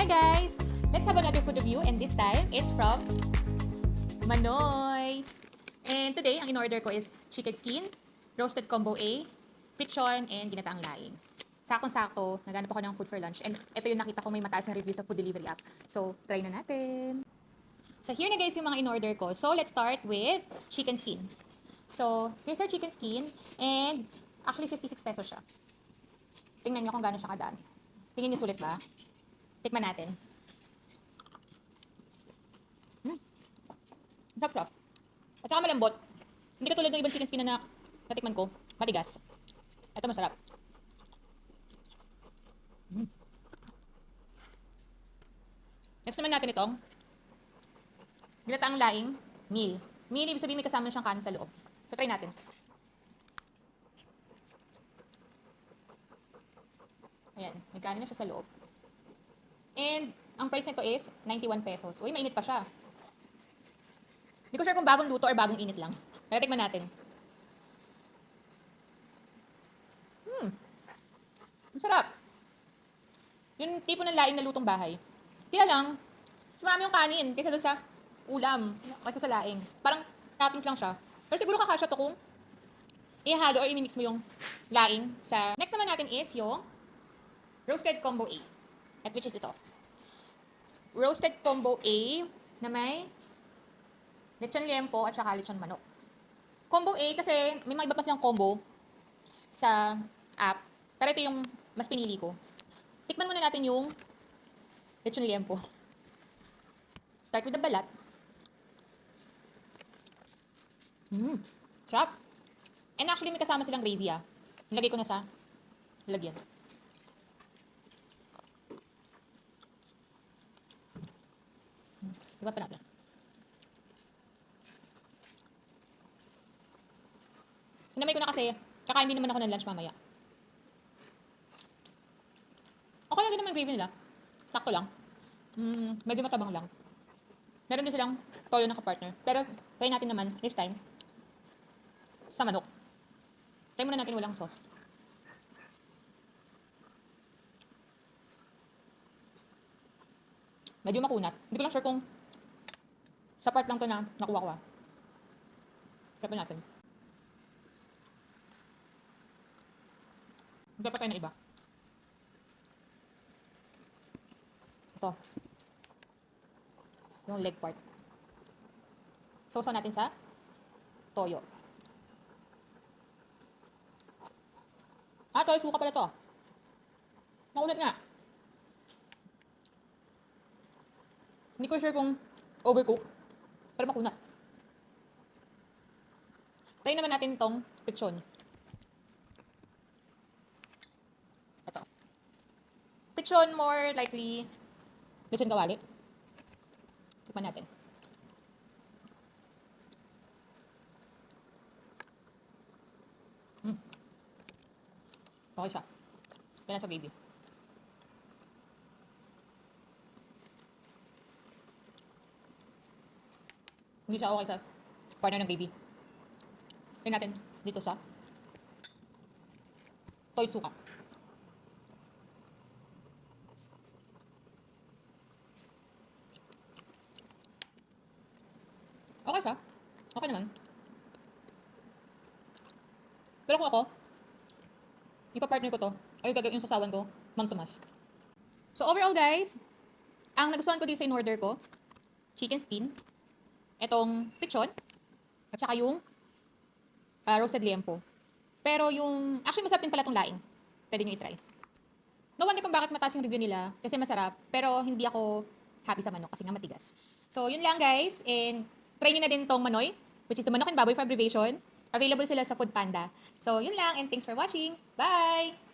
Hi guys! Let's have another food review and this time it's from Manoy. And today, ang in-order ko is chicken skin, roasted combo A, prichon, and ginataang laing. Sakong-sakto, naghanap ako ng food for lunch. And ito yung nakita ko may mataas na review sa food delivery app. So, try na natin. So, here na guys yung mga in-order ko. So, let's start with chicken skin. So, here's our chicken skin. And, actually, 56 pesos siya. Tingnan nyo kung gaano siya kadami. Tingin nyo sulit ba? Tikman natin. Sarap-sarap. At saka malambot. Hindi katulad ng ibang chicken skin na natikman ko. Matigas. Ito masarap. Next naman natin itong ginataang laing meal. Meal, ibig sabihin may kasama siyang kanin sa loob. So, try natin. Ayan, may kanin na siya sa loob. And, ang price nito is 91 pesos. Uy, mainit pa siya. Hindi ko sure kung bagong luto or bagong init lang. Pero tikman natin. Ang sarap. Yung tipo ng laing na lutong bahay. Kaya lang, mas marami yung kanin kaysa dun sa ulam, kaysa sa laing. Parang toppings lang siya. Pero siguro kakasya to kung ihalo or imimix mo yung laing sa... Next naman natin is yung roasted combo A. At which is ito. Roasted combo A na may lechon liempo at saka lechon manok. Combo A kasi may mga iba pa silang combo sa app. Pero ito yung mas pinili ko. Tikman muna natin yung lechon liempo. Start with the balat. Sarap. And actually may kasama silang gravy ah. Nilagay ko na sa lagyan. Diba pa natin? Hinamay ko na kasi, kakain din naman ako ng lunch mamaya. Okay lang din naman gravy nila. Sakto lang. Medyo matabang lang. Meron din silang toyo na kapartner. Pero, try natin naman, next time, sa manok. Try muna natin walang sauce. Medyo makunat. Hindi ko lang sure kung sa part lang to na nakuha ko. Try natin. Hindi pa tayo na iba. Ito. Yung leg part. Sauce natin sa toyo. Toyo suka pala to. Nakunat nga. Hindi ko sure kung overcook. Pero makunat. Try naman natin itong prichon. Ito. Prichon more likely lechon kawali. Tikman natin. Okay siya. Yan sa gravy. Hindi siya okay sa partner ng gravy. Tingnan natin dito sa toyo suka. Okay siya. Okay naman. Pero kung ako, ipapartner ko to, ay gagawin yung sasawan ko, Mang Tomas. So overall guys, ang nagustuhan ko dito sa in-order ko, chicken skin, etong prichon, at saka yung roasted liempo. Pero yung, actually masarap din pala itong laing. Pwede nyo i-try. No wonder kung bakit mataas yung review nila, kasi masarap, pero hindi ako happy sa manok kasi nga matigas. So yun lang guys, and try nyo na din tong Manoy, which is the manok and baboy for abbreviation. Available sila sa Food Panda. So yun lang, and thanks for watching. Bye!